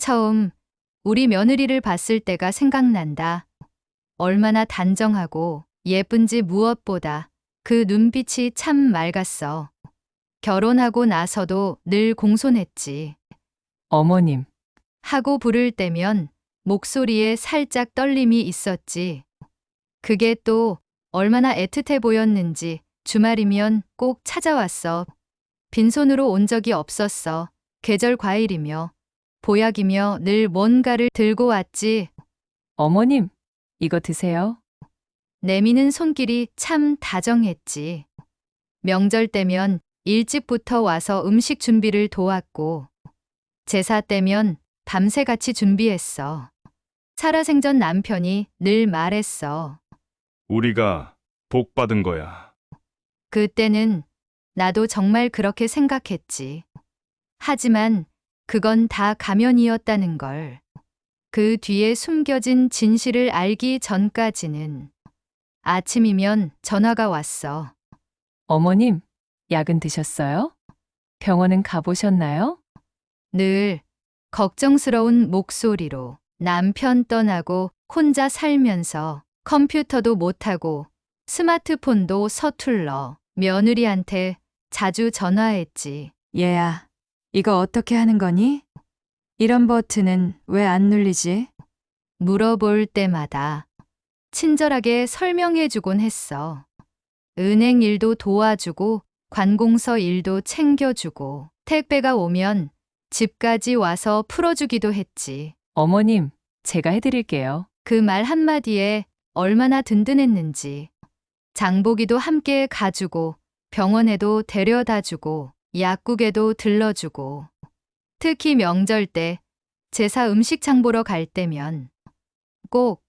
처음 우리 며느리를 봤을 때가 생각난다. 얼마나 단정하고 예쁜지 무엇보다 그 눈빛이 참 맑았어. 결혼하고 나서도 늘 공손했지. 어머님, 하고 부를 때면 목소리에 살짝 떨림이 있었지. 그게 또 얼마나 애틋해 보였는지 주말이면 꼭 찾아왔어. 빈손으로 온 적이 없었어. 계절 과일이며 보약이며 늘 뭔가를 들고 왔지. 어머님, 이거 드세요. 내미는 손길이 참 다정했지. 명절 때면 일찍부터 와서 음식 준비를 도왔고, 제사 때면 밤새 같이 준비했어. 살아생전 남편이 늘 말했어. 우리가 복 받은 거야. 그때는 나도 정말 그렇게 생각했지. 하지만 그건 다 가면이었다는 걸. 그 뒤에 숨겨진 진실을 알기 전까지는 아침이면 전화가 왔어. 어머님, 약은 드셨어요? 병원은 가보셨나요? 늘 걱정스러운 목소리로 남편 떠나고 혼자 살면서 컴퓨터도 못하고 스마트폰도 서툴러 며느리한테 자주 전화했지. 얘야, 이거 어떻게 하는 거니? 이런 버튼은 왜 안 눌리지? 물어볼 때마다 친절하게 설명해주곤 했어. 은행 일도 도와주고 관공서 일도 챙겨주고 택배가 오면 집까지 와서 풀어주기도 했지. 어머님, 제가 해드릴게요. 그 말 한마디에 얼마나 든든했는지. 장보기도 함께 가주고 병원에도 데려다주고 약국에도 들러주고 특히 명절 때 제사 음식 장 보러 갈 때면 꼭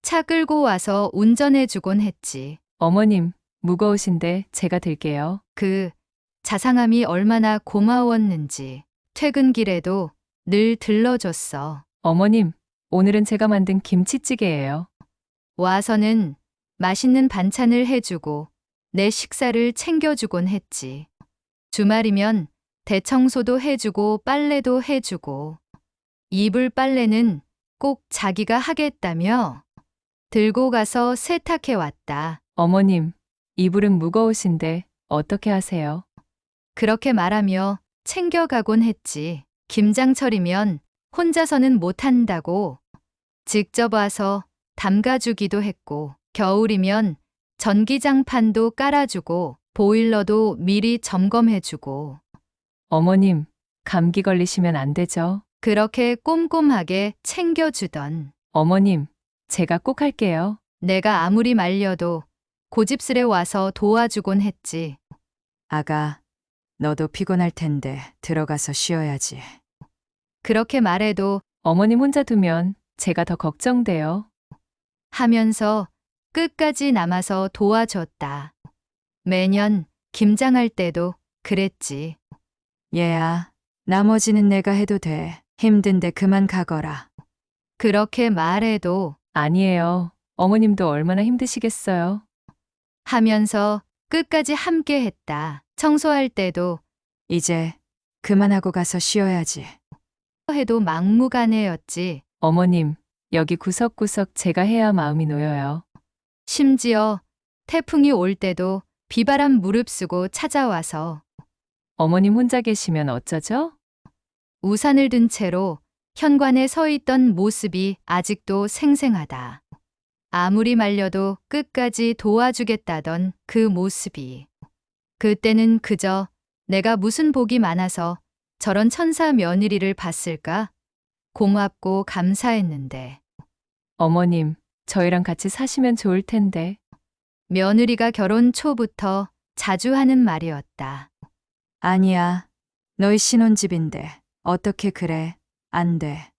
차 끌고 와서 운전해주곤 했지. 어머님, 무거우신데 제가 들게요. 그 자상함이 얼마나 고마웠는지 퇴근길에도 늘 들러줬어. 어머님, 오늘은 제가 만든 김치찌개예요. 와서는 맛있는 반찬을 해주고 내 식사를 챙겨주곤 했지. 주말이면 대청소도 해주고 빨래도 해주고 이불 빨래는 꼭 자기가 하겠다며 들고 가서 세탁해 왔다. 어머님, 이불은 무거우신데 어떻게 하세요? 그렇게 말하며 챙겨가곤 했지. 김장철이면 혼자서는 못한다고 직접 와서 담가주기도 했고, 겨울이면 전기장판도 깔아주고 보일러도 미리 점검해주고 어머님, 감기 걸리시면 안 되죠? 그렇게 꼼꼼하게 챙겨주던 어머님, 제가 꼭 할게요. 내가 아무리 말려도 고집스레 와서 도와주곤 했지. 아가, 너도 피곤할 텐데 들어가서 쉬어야지. 그렇게 말해도 어머님 혼자 두면 제가 더 걱정돼요. 하면서 끝까지 남아서 도와줬다. 매년 김장할 때도 그랬지. 얘야, 나머지는 내가 해도 돼. 힘든데 그만 가거라. 그렇게 말해도 아니에요. 어머님도 얼마나 힘드시겠어요. 하면서 끝까지 함께 했다. 청소할 때도 이제 그만하고 가서 쉬어야지. 해도 막무가내였지. 어머님, 여기 구석구석 제가 해야 마음이 놓여요. 심지어 태풍이 올 때도 비바람 무릅쓰고 찾아와서 어머님 혼자 계시면 어쩌죠? 우산을 든 채로 현관에 서 있던 모습이 아직도 생생하다. 아무리 말려도 끝까지 도와주겠다던 그 모습이. 그때는 그저 내가 무슨 복이 많아서 저런 천사 며느리를 봤을까? 고맙고 감사했는데 어머님, 저희랑 같이 사시면 좋을 텐데. 며느리가 결혼 초부터 자주 하는 말이었다. 아니야. 너희 신혼집인데 어떻게 그래? 안 돼.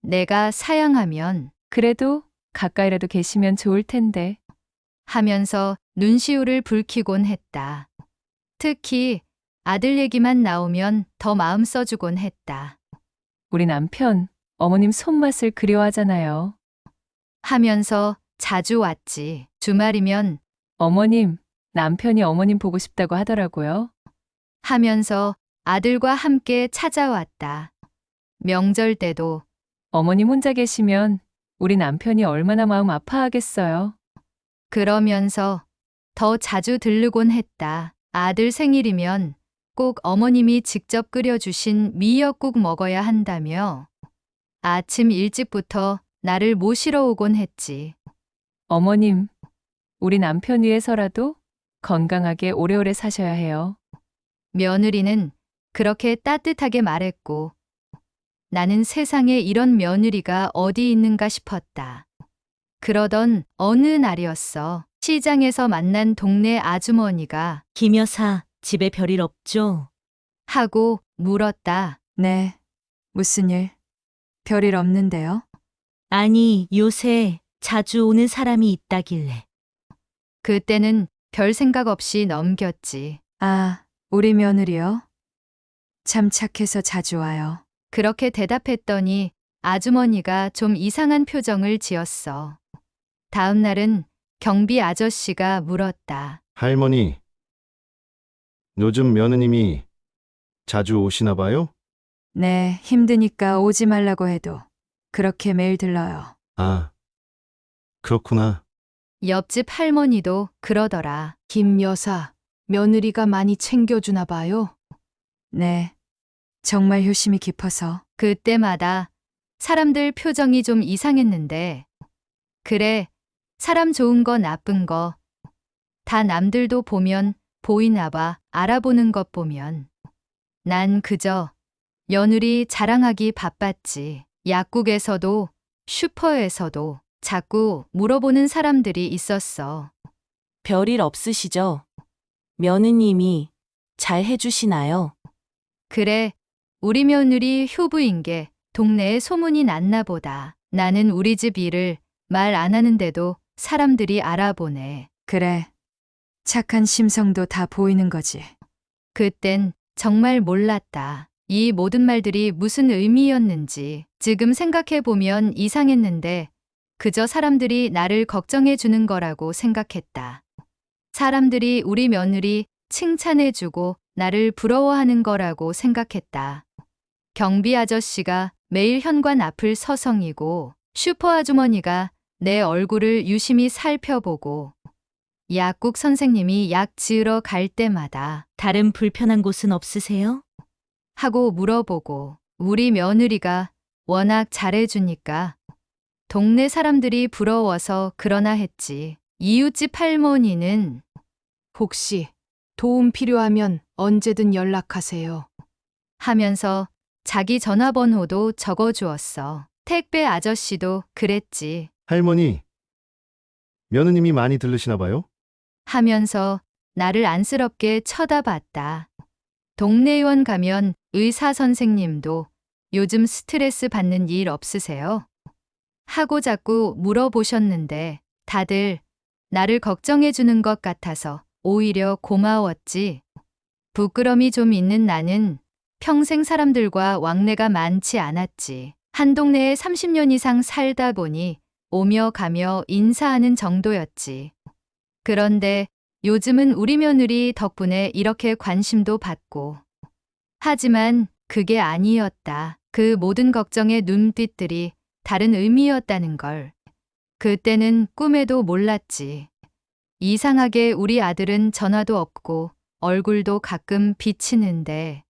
내가 사양하면 그래도 가까이라도 계시면 좋을 텐데. 하면서 눈시울을 붉히곤 했다. 특히 아들 얘기만 나오면 더 마음 써주곤 했다. 우리 남편, 어머님 손맛을 그리워하잖아요. 하면서 자주 왔지. 주말이면 어머님, 남편이 어머님 보고 싶다고 하더라고요. 하면서 아들과 함께 찾아왔다. 명절 때도 어머님 혼자 계시면 우리 남편이 얼마나 마음 아파하겠어요. 그러면서 더 자주 들르곤 했다. 아들 생일이면 꼭 어머님이 직접 끓여주신 미역국 먹어야 한다며 아침 일찍부터 나를 모시러 오곤 했지. 어머님, 우리 남편 위해서라도 건강하게 오래오래 사셔야 해요. 며느리는 그렇게 따뜻하게 말했고 나는 세상에 이런 며느리가 어디 있는가 싶었다. 그러던 어느 날이었어. 시장에서 만난 동네 아주머니가 김 여사, 집에 별일 없죠? 하고 물었다. 네. 무슨 일? 별일 없는데요? 아니, 요새 자주 오는 사람이 있다길래. 그때는 별 생각 없이 넘겼지. 아, 우리 며느리요? 참 착해서 자주 와요. 그렇게 대답했더니 아주머니가 좀 이상한 표정을 지었어. 다음 날은 경비 아저씨가 물었다. 할머니, 요즘 며느님이 자주 오시나 봐요? 네, 힘드니까 오지 말라고 해도 그렇게 매일 들러요. 아, 그렇구나. 옆집 할머니도 그러더라. 김 여사, 며느리가 많이 챙겨주나 봐요. 네. 정말 효심이 깊어서. 그때마다 사람들 표정이 좀 이상했는데, 그래, 사람 좋은 거 나쁜 거, 다 남들도 보면 보이나 봐, 알아보는 것 보면. 난 그저 며느리 자랑하기 바빴지. 약국에서도 슈퍼에서도 자꾸 물어보는 사람들이 있었어. 별일 없으시죠? 며느님이 잘 해주시나요? 그래, 우리 며느리 효부인 게 동네에 소문이 났나 보다. 나는 우리 집 일을 말 안 하는데도 사람들이 알아보네. 그래. 착한 심성도 다 보이는 거지. 그땐 정말 몰랐다. 이 모든 말들이 무슨 의미였는지. 지금 생각해보면 이상했는데 그저 사람들이 나를 걱정해 주는 거라고 생각했다. 사람들이 우리 며느리 칭찬해주고 나를 부러워하는 거라고 생각했다. 경비 아저씨가 매일 현관 앞을 서성이고 슈퍼 아주머니가 내 얼굴을 유심히 살펴보고 약국 선생님이 약 지으러 갈 때마다 다른 불편한 곳은 없으세요? 하고 물어보고 우리 며느리가 워낙 잘해주니까 동네 사람들이 부러워서 그러나 했지. 이웃집 할머니는 혹시 도움 필요하면 언제든 연락하세요. 하면서 자기 전화번호도 적어주었어. 택배 아저씨도 그랬지. 할머니, 며느님이 많이 들르시나 봐요? 하면서 나를 안쓰럽게 쳐다봤다. 동네의원 가면 의사 선생님도 요즘 스트레스 받는 일 없으세요? 하고 자꾸 물어보셨는데 다들 나를 걱정해 주는 것 같아서 오히려 고마웠지. 부끄럼이 좀 있는 나는 평생 사람들과 왕래가 많지 않았지. 한 동네에 30년 이상 살다 보니 오며 가며 인사하는 정도였지. 그런데 요즘은 우리 며느리 덕분에 이렇게 관심도 받고. 하지만 그게 아니었다. 그 모든 걱정의 눈빛들이 다른 의미였다는 걸. 그때는 꿈에도 몰랐지. 이상하게 우리 아들은 전화도 없고 얼굴도 가끔 비치는데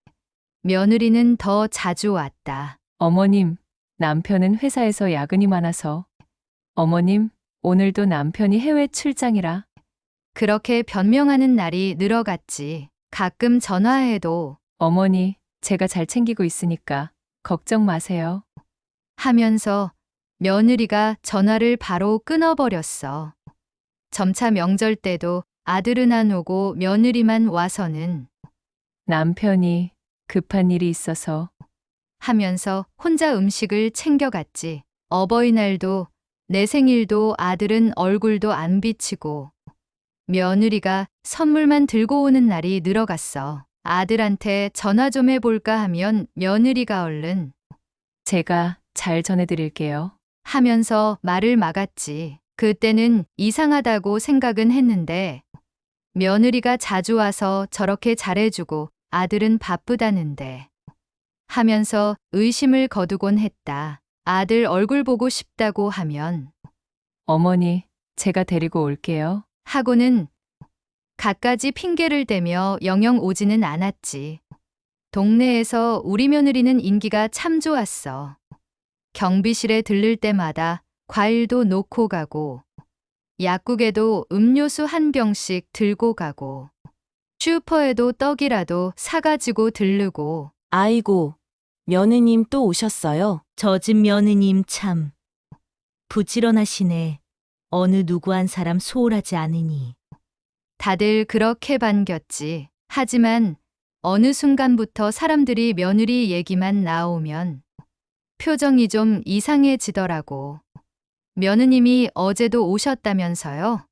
며느리는 더 자주 왔다. 어머님, 남편은 회사에서 야근이 많아서. 어머님, 오늘도 남편이 해외 출장이라. 그렇게 변명하는 날이 늘어갔지. 가끔 전화해도 어머니, 제가 잘 챙기고 있으니까 걱정 마세요. 하면서 며느리가 전화를 바로 끊어버렸어. 점차 명절 때도 아들은 안 오고 며느리만 와서는 남편이 급한 일이 있어서. 하면서 혼자 음식을 챙겨갔지. 어버이날도 내 생일도 아들은 얼굴도 안 비치고 며느리가 선물만 들고 오는 날이 늘어갔어. 아들한테 전화 좀 해볼까 하면 며느리가 얼른 제가 잘 전해드릴게요. 하면서 말을 막았지. 그때는 이상하다고 생각은 했는데 며느리가 자주 와서 저렇게 잘해주고 아들은 바쁘다는데 하면서 의심을 거두곤 했다. 아들 얼굴 보고 싶다고 하면 어머니, 제가 데리고 올게요. 하고는 갖가지 핑계를 대며 영영 오지는 않았지. 동네에서 우리 며느리는 인기가 참 좋았어. 경비실에 들를 때마다 과일도 놓고 가고, 약국에도 음료수 한 병씩 들고 가고, 슈퍼에도 떡이라도 사가지고 들르고, 아이고, 며느님 또 오셨어요? 저 집 며느님 참 부지런하시네. 어느 누구 한 사람 소홀하지 않으니. 다들 그렇게 반겼지. 하지만 어느 순간부터 사람들이 며느리 얘기만 나오면 표정이 좀 이상해지더라고. 며느님이 어제도 오셨다면서요?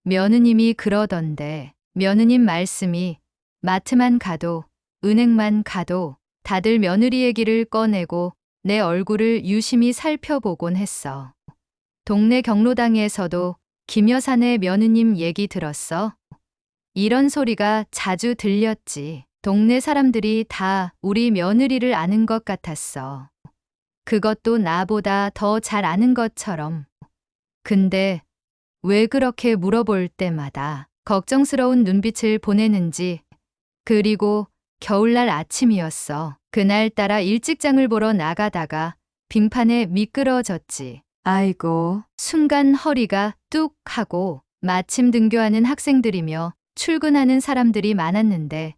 며느님이 그러던데 며느님 말씀이 마트만 가도 은행만 가도 다들 며느리 얘기를 꺼내고 내 얼굴을 유심히 살펴보곤 했어. 동네 경로당에서도 김 여사네 며느님 얘기 들었어? 이런 소리가 자주 들렸지. 동네 사람들이 다 우리 며느리를 아는 것 같았어. 그것도 나보다 더 잘 아는 것처럼. 근데 왜 그렇게 물어볼 때마다 걱정스러운 눈빛을 보내는지. 그리고 겨울날 아침이었어. 그날따라 일찍장을 보러 나가다가 빙판에 미끄러졌지. 아이고, 순간 허리가 뚝 하고 마침 등교하는 학생들이며 출근하는 사람들이 많았는데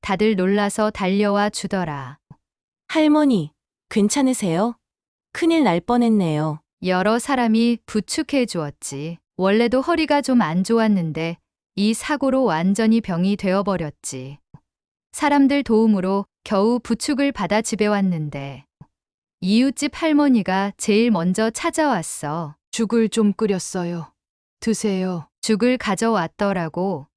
다들 놀라서 달려와 주더라. 할머니, 괜찮으세요? 큰일 날 뻔했네요. 여러 사람이 부축해 주었지. 원래도 허리가 좀 안 좋았는데 이 사고로 완전히 병이 되어버렸지. 사람들 도움으로 겨우 부축을 받아 집에 왔는데 이웃집 할머니가 제일 먼저 찾아왔어. 죽을 좀 끓였어요. 드세요. 죽을 가져왔더라고.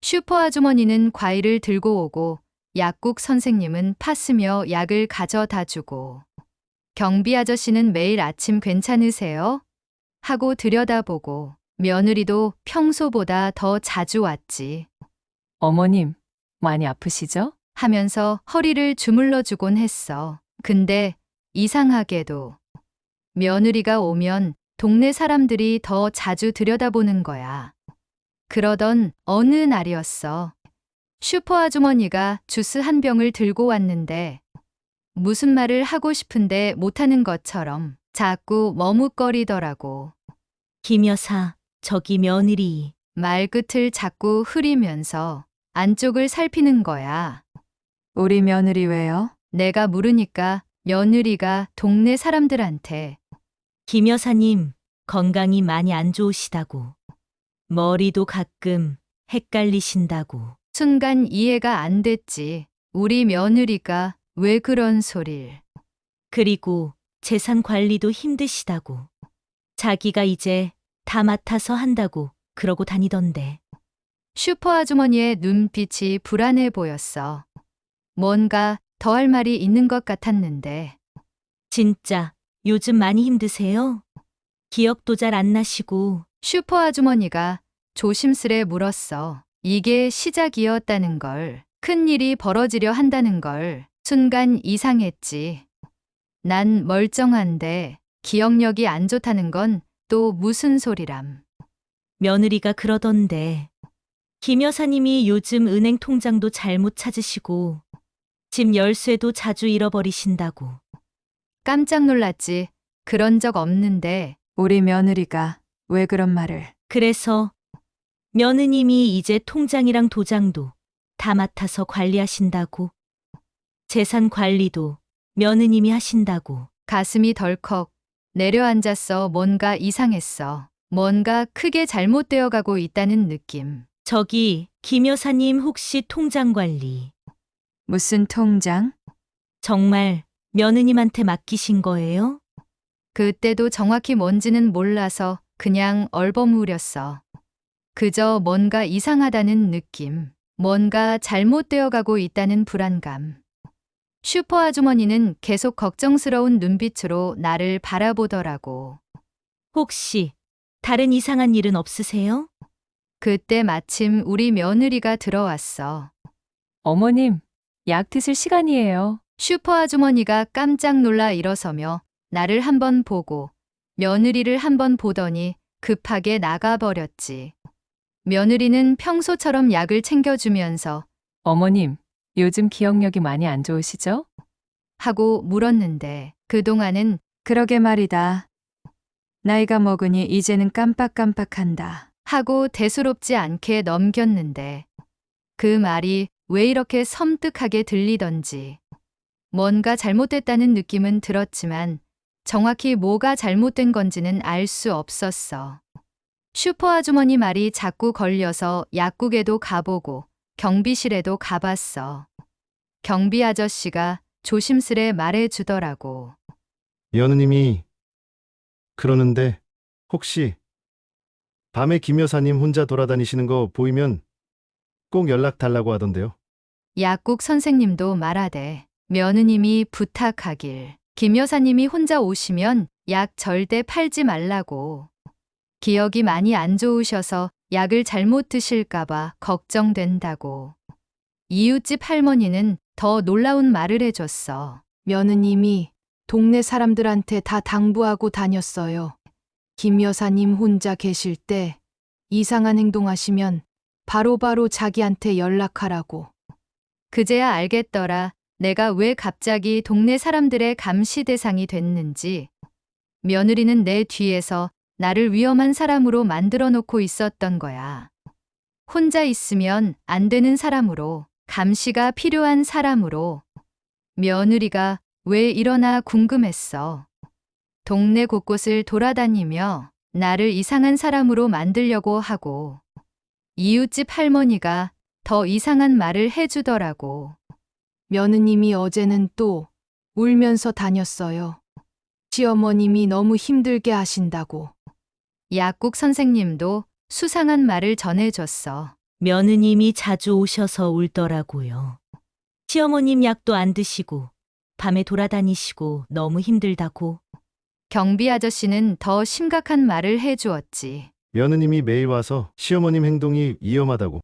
슈퍼 아주머니는 과일을 들고 오고 약국 선생님은 파 쓰며 약을 가져다 주고 경비 아저씨는 매일 아침 괜찮으세요? 하고 들여다보고 며느리도 평소보다 더 자주 왔지. 어머님, 많이 아프시죠? 하면서 허리를 주물러 주곤 했어. 근데 이상하게도 며느리가 오면 동네 사람들이 더 자주 들여다보는 거야. 그러던 어느 날이었어. 슈퍼 아주머니가 주스 한 병을 들고 왔는데 무슨 말을 하고 싶은데 못하는 것처럼 자꾸 머뭇거리더라고. 김 여사, 저기 며느리. 말끝을 자꾸 흐리면서 안쪽을 살피는 거야. 우리 며느리 왜요? 내가 물으니까 며느리가 동네 사람들한테 김 여사님, 건강이 많이 안 좋으시다고. 머리도 가끔 헷갈리신다고. 순간 이해가 안 됐지. 우리 며느리가 왜 그런 소릴. 그리고 재산 관리도 힘드시다고. 자기가 이제 다 맡아서 한다고 그러고 다니던데. 슈퍼 아주머니의 눈빛이 불안해 보였어. 뭔가 더 할 말이 있는 것 같았는데 진짜 요즘 많이 힘드세요? 기억도 잘 안 나시고. 슈퍼 아주머니가 조심스레 물었어. 이게 시작이었다는 걸, 큰일이 벌어지려 한다는 걸. 순간 이상했지. 난 멀쩡한데 기억력이 안 좋다는 건 또 무슨 소리람. 며느리가 그러던데. 김 여사님이 요즘 은행 통장도 잘못 찾으시고 집 열쇠도 자주 잃어버리신다고. 깜짝 놀랐지. 그런 적 없는데. 우리 며느리가 왜 그런 말을. 그래서 며느님이 이제 통장이랑 도장도 다 맡아서 관리하신다고. 재산 관리도 며느님이 하신다고. 가슴이 덜컥 내려앉았어. 뭔가 이상했어. 뭔가 크게 잘못되어 가고 있다는 느낌. 저기 김 여사님 혹시 통장 관리 무슨 통장? 정말 며느님한테 맡기신 거예요? 그때도 정확히 뭔지는 몰라서 그냥 얼버무렸어. 그저 뭔가 이상하다는 느낌. 뭔가 잘못되어 가고 있다는 불안감. 슈퍼 아주머니는 계속 걱정스러운 눈빛으로 나를 바라보더라고. 혹시 다른 이상한 일은 없으세요? 그때 마침 우리 며느리가 들어왔어. 어머님, 약 드실 시간이에요. 슈퍼 아주머니가 깜짝 놀라 일어서며 나를 한번 보고 며느리를 한번 보더니 급하게 나가버렸지. 며느리는 평소처럼 약을 챙겨주면서 어머님, 요즘 기억력이 많이 안 좋으시죠? 하고 물었는데 그동안은 그러게 말이다. 나이가 먹으니 이제는 깜빡깜빡한다. 하고 대수롭지 않게 넘겼는데 그 말이 왜 이렇게 섬뜩하게 들리던지 뭔가 잘못됐다는 느낌은 들었지만 정확히 뭐가 잘못된 건지는 알 수 없었어. 슈퍼 아주머니 말이 자꾸 걸려서 약국에도 가보고 경비실에도 가봤어. 경비 아저씨가 조심스레 말해주더라고. 며느님이 그러는데 혹시 밤에 김 여사님 혼자 돌아다니시는 거 보이면 꼭 연락 달라고 하던데요. 약국 선생님도 말하되 며느님이 부탁하길 김 여사님이 혼자 오시면 약 절대 팔지 말라고. 기억이 많이 안 좋으셔서 약을 잘못 드실까봐 걱정된다고. 이웃집 할머니는 더 놀라운 말을 해줬어. 며느님이 동네 사람들한테 다 당부하고 다녔어요. 김 여사님 혼자 계실 때 이상한 행동하시면 바로바로 자기한테 연락하라고. 그제야 알겠더라. 내가 왜 갑자기 동네 사람들의 감시 대상이 됐는지. 며느리는 내 뒤에서 나를 위험한 사람으로 만들어 놓고 있었던 거야. 혼자 있으면 안 되는 사람으로, 감시가 필요한 사람으로. 며느리가 왜 이러나 궁금했어. 동네 곳곳을 돌아다니며 나를 이상한 사람으로 만들려고 하고 이웃집 할머니가 더 이상한 말을 해주더라고. 며느님이 어제는 또 울면서 다녔어요. 시어머님이 너무 힘들게 하신다고. 약국 선생님도 수상한 말을 전해줬어. 며느님이 자주 오셔서 울더라고요. 시어머님 약도 안 드시고 밤에 돌아다니시고 너무 힘들다고. 경비 아저씨는 더 심각한 말을 해주었지. 며느님이 매일 와서 시어머님 행동이 위험하다고.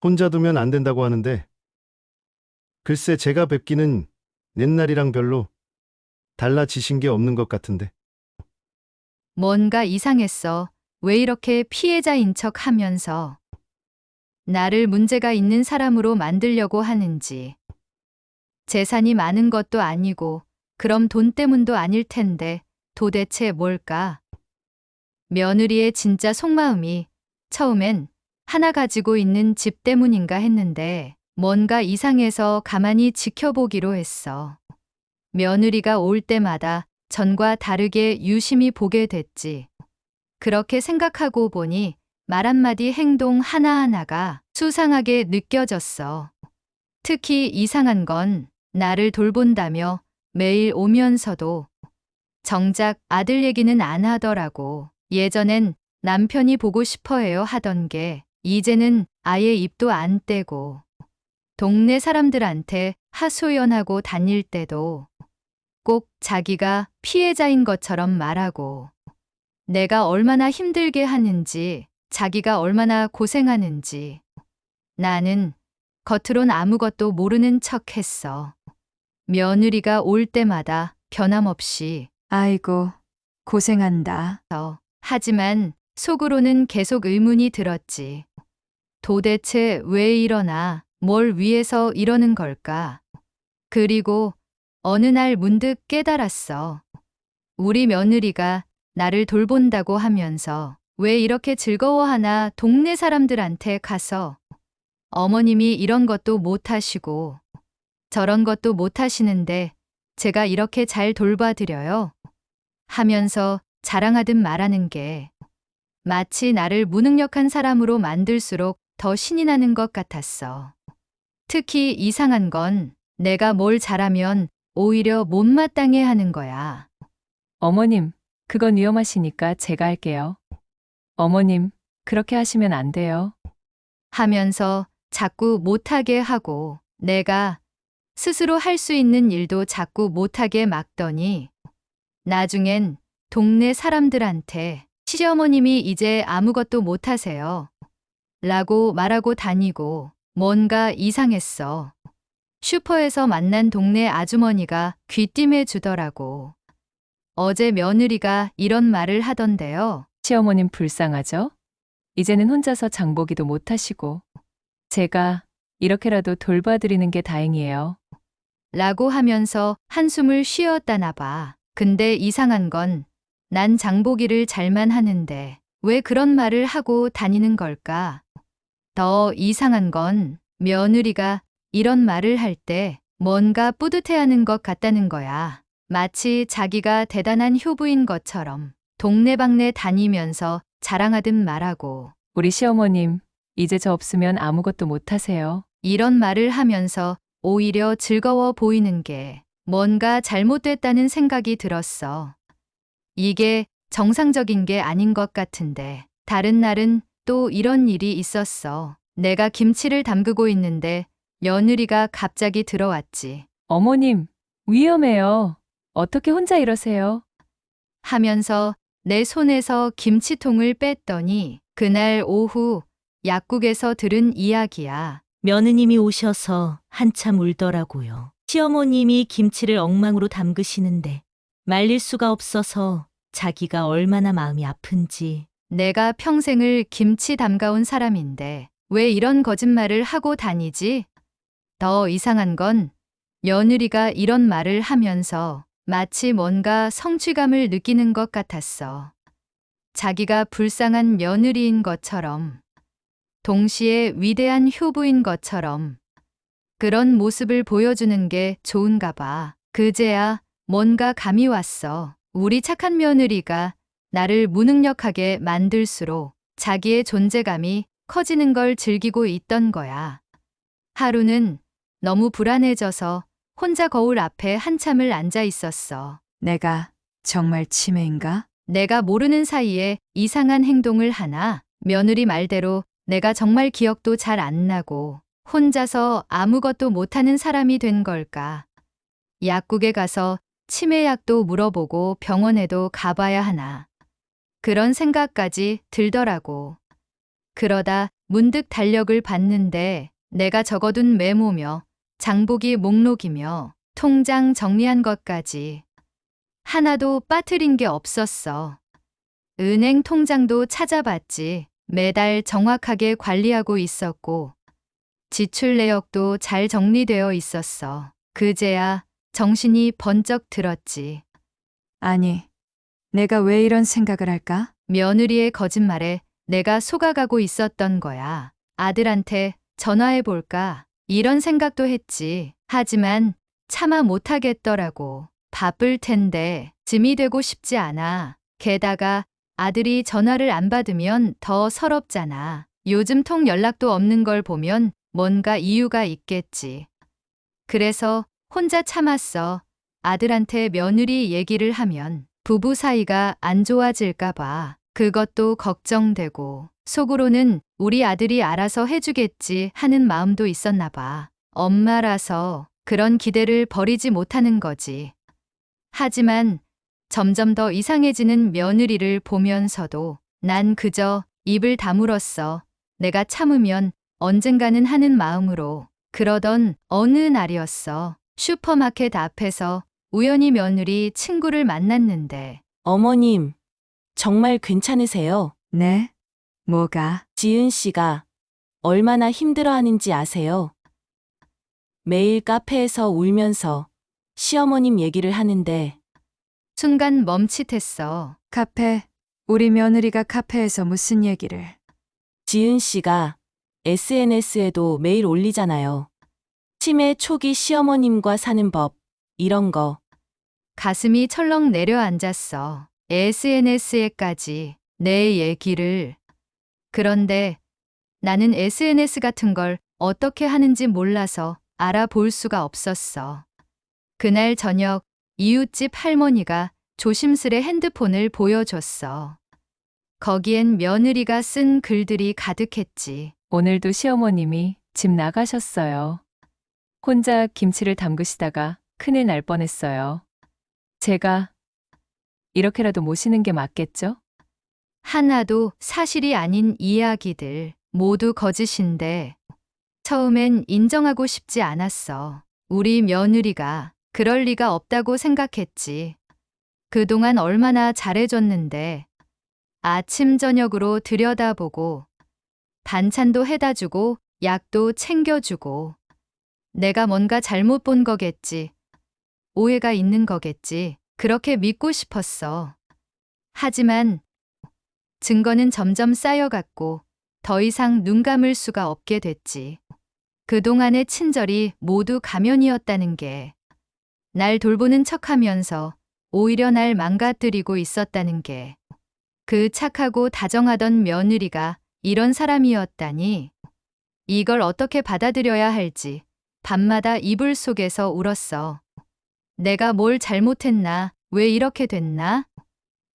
혼자 두면 안 된다고 하는데 글쎄 제가 뵙기는 옛날이랑 별로 달라지신 게 없는 것 같은데. 뭔가 이상했어. 왜 이렇게 피해자인 척 하면서 나를 문제가 있는 사람으로 만들려고 하는지. 재산이 많은 것도 아니고 그럼 돈 때문도 아닐 텐데 도대체 뭘까? 며느리의 진짜 속마음이 처음엔 하나 가지고 있는 집 때문인가 했는데 뭔가 이상해서 가만히 지켜보기로 했어. 며느리가 올 때마다 전과 다르게 유심히 보게 됐지. 그렇게 생각하고 보니 말 한마디 행동 하나하나가 수상하게 느껴졌어. 특히 이상한 건 나를 돌본다며 매일 오면서도 정작 아들 얘기는 안 하더라고. 예전엔 남편이 보고 싶어해요 하던 게 이제는 아예 입도 안 떼고 동네 사람들한테 하소연하고 다닐 때도 꼭 자기가 피해자인 것처럼 말하고 내가 얼마나 힘들게 하는지 자기가 얼마나 고생하는지 나는 겉으론 아무것도 모르는 척 했어. 며느리가 올 때마다 변함없이 아이고, 고생한다. 하지만 속으로는 계속 의문이 들었지. 도대체 왜 이러나 뭘 위해서 이러는 걸까? 그리고 어느 날 문득 깨달았어. 우리 며느리가 나를 돌본다고 하면서 왜 이렇게 즐거워하나 동네 사람들한테 가서 어머님이 이런 것도 못하시고 저런 것도 못하시는데 제가 이렇게 잘 돌봐드려요 하면서 자랑하듯 말하는 게 마치 나를 무능력한 사람으로 만들수록 더 신이 나는 것 같았어. 특히 이상한 건 내가 뭘 잘하면 오히려 못마땅해 하는 거야. 어머님, 그건 위험하시니까 제가 할게요. 어머님, 그렇게 하시면 안 돼요. 하면서 자꾸 못하게 하고 내가 스스로 할 수 있는 일도 자꾸 못하게 막더니 나중엔 동네 사람들한테 시어머님이 이제 아무것도 못하세요 라고 말하고 다니고 뭔가 이상했어. 슈퍼에서 만난 동네 아주머니가 귀띔해 주더라고. 어제 며느리가 이런 말을 하던데요. 시어머님 불쌍하죠? 이제는 혼자서 장보기도 못하시고. 제가 이렇게라도 돌봐드리는 게 다행이에요. 라고 하면서 한숨을 쉬었다나 봐. 근데 이상한 건 난 장보기를 잘만 하는데 왜 그런 말을 하고 다니는 걸까? 더 이상한 건 며느리가 이런 말을 할 때 뭔가 뿌듯해하는 것 같다는 거야. 마치 자기가 대단한 효부인 것처럼 동네방네 다니면서 자랑하듯 말하고 우리 시어머님, 이제 저 없으면 아무것도 못하세요. 이런 말을 하면서 오히려 즐거워 보이는 게 뭔가 잘못됐다는 생각이 들었어. 이게 정상적인 게 아닌 것 같은데 다른 날은 또 이런 일이 있었어. 내가 김치를 담그고 있는데 며느리가 갑자기 들어왔지. 어머님, 위험해요. 어떻게 혼자 이러세요? 하면서 내 손에서 김치통을 뺐더니 그날 오후 약국에서 들은 이야기야. 며느님이 오셔서 한참 울더라고요. 시어머님이 김치를 엉망으로 담그시는데 말릴 수가 없어서 자기가 얼마나 마음이 아픈지. 내가 평생을 김치 담가온 사람인데 왜 이런 거짓말을 하고 다니지? 더 이상한 건 며느리가 이런 말을 하면서 마치 뭔가 성취감을 느끼는 것 같았어. 자기가 불쌍한 며느리인 것처럼, 동시에 위대한 효부인 것처럼 그런 모습을 보여주는 게 좋은가 봐. 그제야 뭔가 감이 왔어. 우리 착한 며느리가 나를 무능력하게 만들수록 자기의 존재감이 커지는 걸 즐기고 있던 거야. 하루는 너무 불안해져서 혼자 거울 앞에 한참을 앉아 있었어. 내가 정말 치매인가? 내가 모르는 사이에 이상한 행동을 하나? 며느리 말대로 내가 정말 기억도 잘 안 나고 혼자서 아무것도 못하는 사람이 된 걸까? 약국에 가서 치매약도 물어보고 병원에도 가봐야 하나? 그런 생각까지 들더라고. 그러다 문득 달력을 봤는데 내가 적어둔 메모며 장보기 목록이며 통장 정리한 것까지 하나도 빠뜨린 게 없었어. 은행 통장도 찾아봤지. 매달 정확하게 관리하고 있었고 지출 내역도 잘 정리되어 있었어. 그제야 정신이 번쩍 들었지. 아니, 내가 왜 이런 생각을 할까? 며느리의 거짓말에 내가 속아가고 있었던 거야. 아들한테 전화해볼까? 이런 생각도 했지. 하지만 차마 못하겠더라고. 바쁠 텐데 짐이 되고 싶지 않아. 게다가 아들이 전화를 안 받으면 더 서럽잖아. 요즘 통 연락도 없는 걸 보면 뭔가 이유가 있겠지. 그래서 혼자 참았어. 아들한테 며느리 얘기를 하면 부부 사이가 안 좋아질까 봐. 그것도 걱정되고 속으로는 우리 아들이 알아서 해주겠지 하는 마음도 있었나 봐. 엄마라서 그런 기대를 버리지 못하는 거지. 하지만 점점 더 이상해지는 며느리를 보면서도 난 그저 입을 다물었어. 내가 참으면 언젠가는 하는 마음으로. 그러던 어느 날이었어. 슈퍼마켓 앞에서 우연히 며느리 친구를 만났는데 어머님, 정말 괜찮으세요? 네? 뭐가? 지은 씨가 얼마나 힘들어하는지 아세요? 매일 카페에서 울면서 시어머님 얘기를 하는데 순간 멈칫했어. 카페? 우리 며느리가 카페에서 무슨 얘기를? 지은 씨가 SNS에도 매일 올리잖아요. 치매 초기 시어머님과 사는 법, 이런 거. 가슴이 철렁 내려앉았어. SNS에까지 내 얘기를. 그런데 나는 SNS 같은 걸 어떻게 하는지 몰라서 알아볼 수가 없었어. 그날 저녁 이웃집 할머니가 조심스레 핸드폰을 보여줬어. 거기엔 며느리가 쓴 글들이 가득했지. 오늘도 시어머님이 집 나가셨어요. 혼자 김치를 담그시다가 큰일 날 뻔했어요. 제가 이렇게라도 모시는 게 맞겠죠? 하나도 사실이 아닌 이야기들, 모두 거짓인데 처음엔 인정하고 싶지 않았어. 우리 며느리가 그럴 리가 없다고 생각했지. 그동안 얼마나 잘해줬는데 아침 저녁으로 들여다보고 반찬도 해다 주고 약도 챙겨주고 내가 뭔가 잘못 본 거겠지. 오해가 있는 거겠지. 그렇게 믿고 싶었어. 하지만 증거는 점점 쌓여갔고 더 이상 눈 감을 수가 없게 됐지. 그동안의 친절이 모두 가면이었다는 게, 날 돌보는 척하면서 오히려 날 망가뜨리고 있었다는 게, 그 착하고 다정하던 며느리가 이런 사람이었다니. 이걸 어떻게 받아들여야 할지 밤마다 이불 속에서 울었어. 내가 뭘 잘못했나? 왜 이렇게 됐나?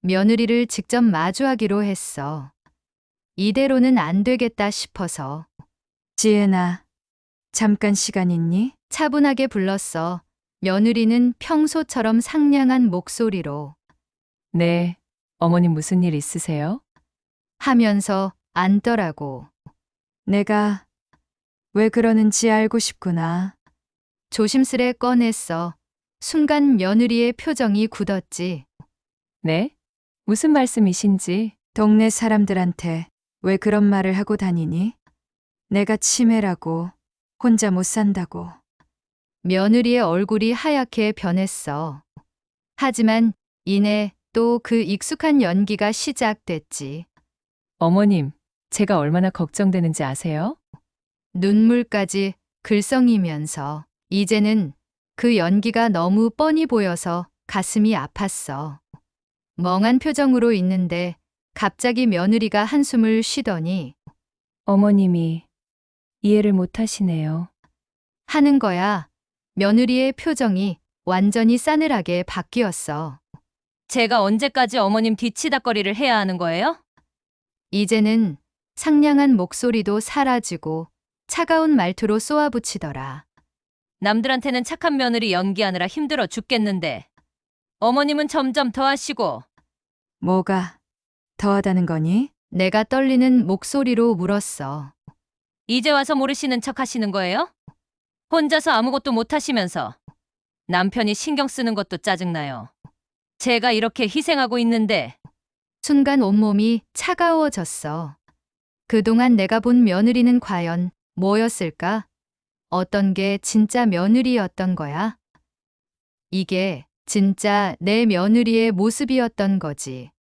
며느리를 직접 마주하기로 했어. 이대로는 안 되겠다 싶어서. 지은아, 잠깐 시간 있니? 차분하게 불렀어. 며느리는 평소처럼 상냥한 목소리로 네, 어머님 무슨 일 있으세요? 하면서 앉더라고. 내가 왜 그러는지 알고 싶구나. 조심스레 꺼냈어. 순간 며느리의 표정이 굳었지. 네? 무슨 말씀이신지. 동네 사람들한테 왜 그런 말을 하고 다니니? 내가 치매라고, 혼자 못 산다고. 며느리의 얼굴이 하얗게 변했어. 하지만 이내 또 그 익숙한 연기가 시작됐지. 어머님, 제가 얼마나 걱정되는지 아세요? 눈물까지 글썽이면서 이제는 그 연기가 너무 뻔히 보여서 가슴이 아팠어. 멍한 표정으로 있는데 갑자기 며느리가 한숨을 쉬더니 어머님이 이해를 못 하시네요. 하는 거야. 며느리의 표정이 완전히 싸늘하게 바뀌었어. 제가 언제까지 어머님 뒤치다꺼리를 해야 하는 거예요? 이제는 상냥한 목소리도 사라지고 차가운 말투로 쏘아붙이더라. 남들한테는 착한 며느리 연기하느라 힘들어 죽겠는데 어머님은 점점 더 하시고 뭐가 더하다는 거니? 내가 떨리는 목소리로 물었어. 이제 와서 모르시는 척 하시는 거예요? 혼자서 아무것도 못 하시면서 남편이 신경 쓰는 것도 짜증나요. 제가 이렇게 희생하고 있는데 순간 온몸이 차가워졌어. 그동안 내가 본 며느리는 과연 뭐였을까? 어떤 게 진짜 며느리였던 거야? 이게 진짜 내 며느리의 모습이었던 거지.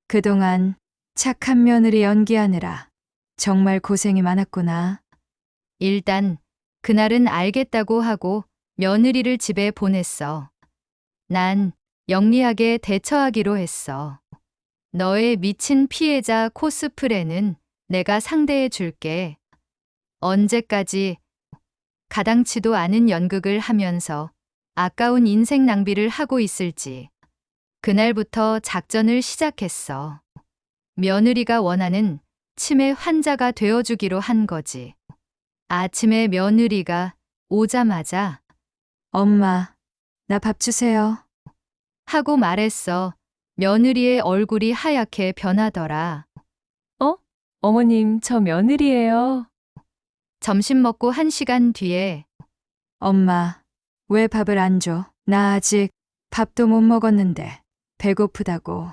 그동안 착한 며느리 연기하느라 정말 고생이 많았구나. 일단 그날은 알겠다고 하고 며느리를 집에 보냈어. 난 영리하게 대처하기로 했어. 너의 미친 피해자 코스프레는 내가 상대해 줄게. 언제까지 가당치도 않은 연극을 하면서 아까운 인생 낭비를 하고 있을지. 그날부터 작전을 시작했어. 며느리가 원하는 치매 환자가 되어주기로 한 거지. 아침에 며느리가 오자마자 엄마, 나 밥 주세요. 하고 말했어. 며느리의 얼굴이 하얗게 변하더라. 어머님, 저 며느리예요. 점심 먹고 1시간 뒤에 엄마, 왜 밥을 안 줘? 나 아직 밥도 못 먹었는데 배고프다고.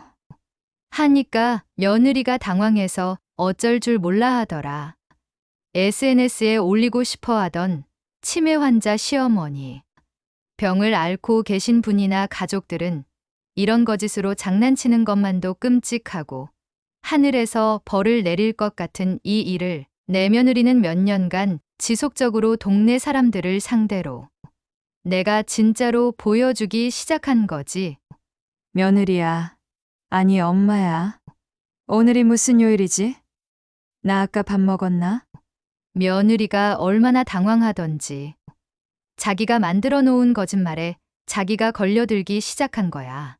하니까 며느리가 당황해서 어쩔 줄 몰라 하더라. SNS에 올리고 싶어 하던 치매 환자 시어머니. 병을 앓고 계신 분이나 가족들은 이런 거짓으로 장난치는 것만도 끔찍하고 하늘에서 벌을 내릴 것 같은 이 일을 내 며느리는 몇 년간 지속적으로 동네 사람들을 상대로 내가 진짜로 보여주기 시작한 거지. 며느리야. 아니, 엄마야. 오늘이 무슨 요일이지? 나 아까 밥 먹었나? 며느리가 얼마나 당황하던지. 자기가 만들어 놓은 거짓말에 자기가 걸려들기 시작한 거야.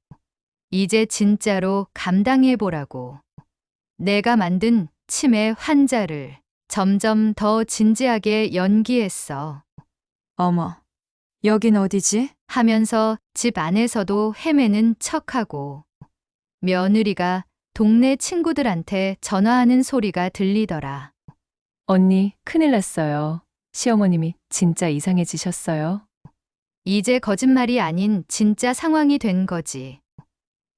이제 진짜로 감당해 보라고. 내가 만든 치매 환자를 점점 더 진지하게 연기했어. 어머, 여긴 어디지? 하면서 집 안에서도 헤매는 척하고 며느리가 동네 친구들한테 전화하는 소리가 들리더라. 언니, 큰일 났어요. 시어머님이 진짜 이상해지셨어요. 이제 거짓말이 아닌 진짜 상황이 된 거지.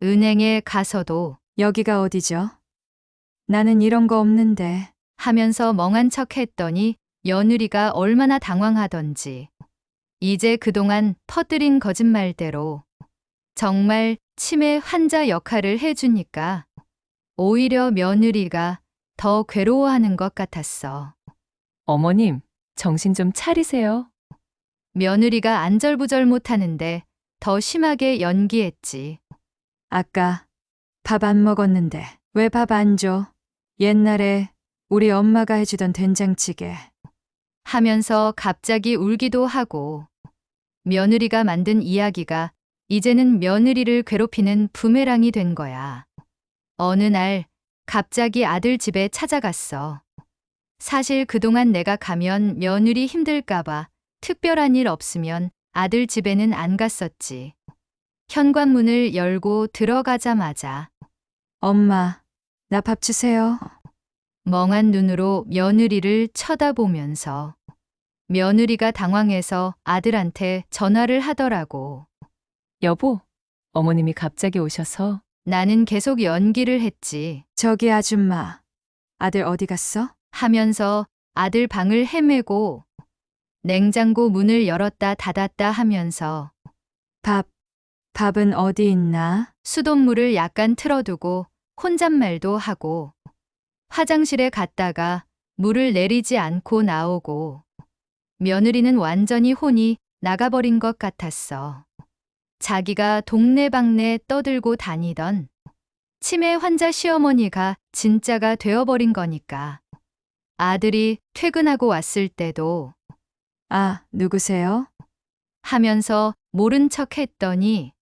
은행에 가서도 여기가 어디죠? 나는 이런 거 없는데. 하면서 멍한 척 했더니 며느리가 얼마나 당황하던지. 이제 그동안 퍼뜨린 거짓말대로 정말 치매 환자 역할을 해주니까 오히려 며느리가 더 괴로워하는 것 같았어. 어머님, 정신 좀 차리세요. 며느리가 안절부절 못하는데 더 심하게 연기했지. 아까 밥 안 먹었는데 왜 밥 안 줘? 옛날에 우리 엄마가 해주던 된장찌개. 하면서 갑자기 울기도 하고 며느리가 만든 이야기가 이제는 며느리를 괴롭히는 부메랑이 된 거야. 어느 날 갑자기 아들 집에 찾아갔어. 사실 그동안 내가 가면 며느리 힘들까봐 특별한 일 없으면 아들 집에는 안 갔었지. 현관문을 열고 들어가자마자 엄마, 나 밥 주세요. 멍한 눈으로 며느리를 쳐다보면서 며느리가 당황해서 아들한테 전화를 하더라고. 여보, 어머님이 갑자기 오셔서 나는 계속 연기를 했지. 저기 아줌마, 아들 어디 갔어? 하면서 아들 방을 헤매고 냉장고 문을 열었다 닫았다 하면서 밥은 어디 있나? 수돗물을 약간 틀어두고 혼잣말도 하고 화장실에 갔다가 물을 내리지 않고 나오고 며느리는 완전히 혼이 나가버린 것 같았어. 자기가 동네방네 떠들고 다니던 치매 환자 시어머니가 진짜가 되어버린 거니까. 아들이 퇴근하고 왔을 때도 아, 누구세요? 하면서 모른 척 했더니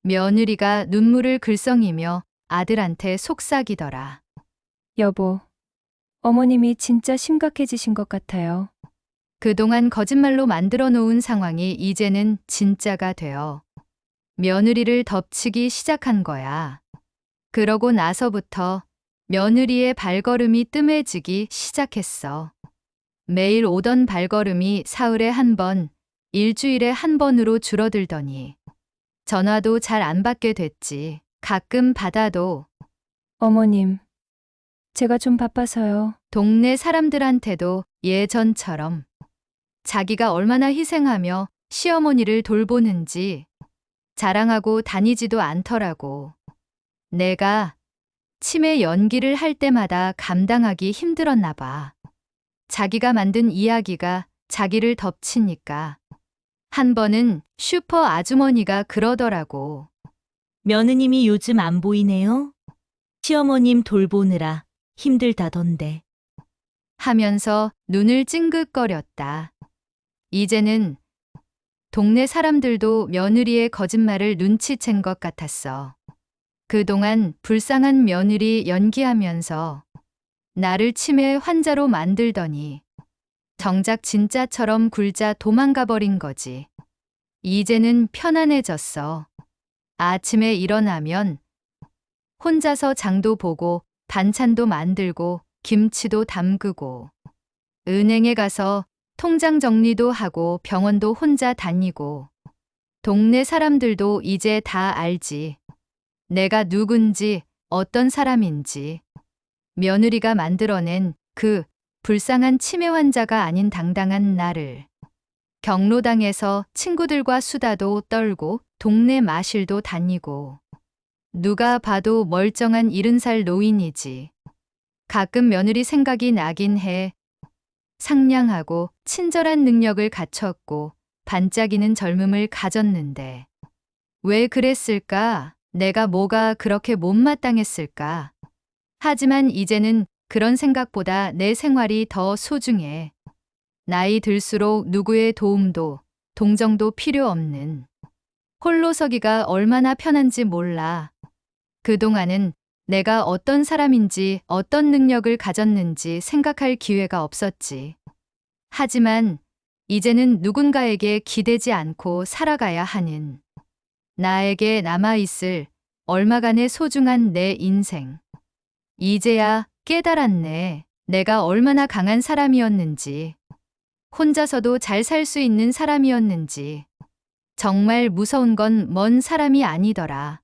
며느리가 눈물을 글썽이며 아들한테 속삭이더라. 여보, 어머님이 진짜 심각해지신 것 같아요. 그동안 거짓말로 만들어 놓은 상황이 이제는 진짜가 되어 며느리를 덮치기 시작한 거야. 그러고 나서부터 며느리의 발걸음이 뜸해지기 시작했어. 매일 오던 발걸음이 사흘에 한 번, 일주일에 한 번으로 줄어들더니 전화도 잘 안 받게 됐지. 가끔 받아도 어머님, 제가 좀 바빠서요. 동네 사람들한테도 예전처럼 자기가 얼마나 희생하며 시어머니를 돌보는지 자랑하고 다니지도 않더라고. 내가 치매 연기를 할 때마다 감당하기 힘들었나 봐. 자기가 만든 이야기가 자기를 덮치니까. 한 번은 슈퍼 아주머니가 그러더라고. 며느님이 요즘 안 보이네요. 시어머님 돌보느라 힘들다던데. 하면서 눈을 찡긋거렸다. 이제는 동네 사람들도 며느리의 거짓말을 눈치챈 것 같았어. 그동안 불쌍한 며느리 연기하면서 나를 치매 환자로 만들더니 정작 진짜처럼 굴자 도망가 버린 거지. 이제는 편안해졌어. 아침에 일어나면 혼자서 장도 보고 반찬도 만들고 김치도 담그고 은행에 가서 통장 정리도 하고 병원도 혼자 다니고 동네 사람들도 이제 다 알지. 내가 누군지 어떤 사람인지. 며느리가 만들어낸 그 불쌍한 치매 환자가 아닌 당당한 나를. 경로당에서 친구들과 수다도 떨고 동네 마실도 다니고 누가 봐도 멀쩡한 70살 노인이지. 가끔 며느리 생각이 나긴 해. 상냥하고 친절한 능력을 갖췄고 반짝이는 젊음을 가졌는데 왜 그랬을까? 내가 뭐가 그렇게 못마땅했을까? 하지만 이제는 그런 생각보다 내 생활이 더 소중해. 나이 들수록 누구의 도움도 동정도 필요 없는 홀로 서기가 얼마나 편한지 몰라. 그동안은 내가 어떤 사람인지 어떤 능력을 가졌는지 생각할 기회가 없었지. 하지만 이제는 누군가에게 기대지 않고 살아가야 하는 나에게 남아있을 얼마간의 소중한 내 인생. 이제야 깨달았네. 내가 얼마나 강한 사람이었는지. 혼자서도 잘 살 수 있는 사람이었는지. 정말 무서운 건 먼 사람이 아니더라.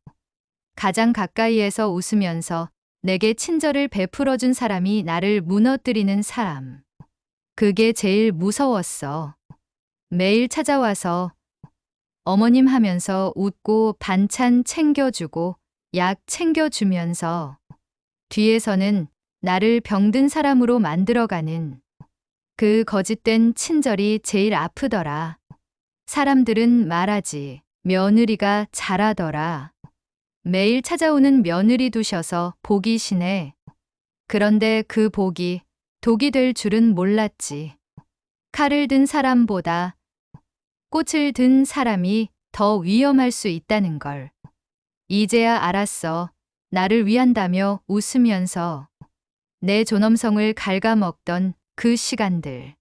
가장 가까이에서 웃으면서 내게 친절을 베풀어준 사람이 나를 무너뜨리는 사람. 그게 제일 무서웠어. 매일 찾아와서 어머님 하면서 웃고 반찬 챙겨주고 약 챙겨주면서 뒤에서는 나를 병든 사람으로 만들어가는 그 거짓된 친절이 제일 아프더라. 사람들은 말하지. 며느리가 잘하더라. 매일 찾아오는 며느리 두셔서 복이 시네. 그런데 그 복이 독이 될 줄은 몰랐지. 칼을 든 사람보다 꽃을 든 사람이 더 위험할 수 있다는 걸. 이제야 알았어. 나를 위한다며 웃으면서 내 존엄성을 갉아먹던 그 시간들.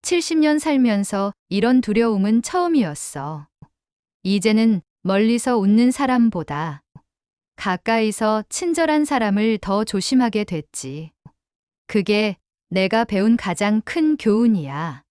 70년 살면서 이런 두려움은 처음이었어. 이제는 멀리서 웃는 사람보다 가까이서 친절한 사람을 더 조심하게 됐지. 그게 내가 배운 가장 큰 교훈이야.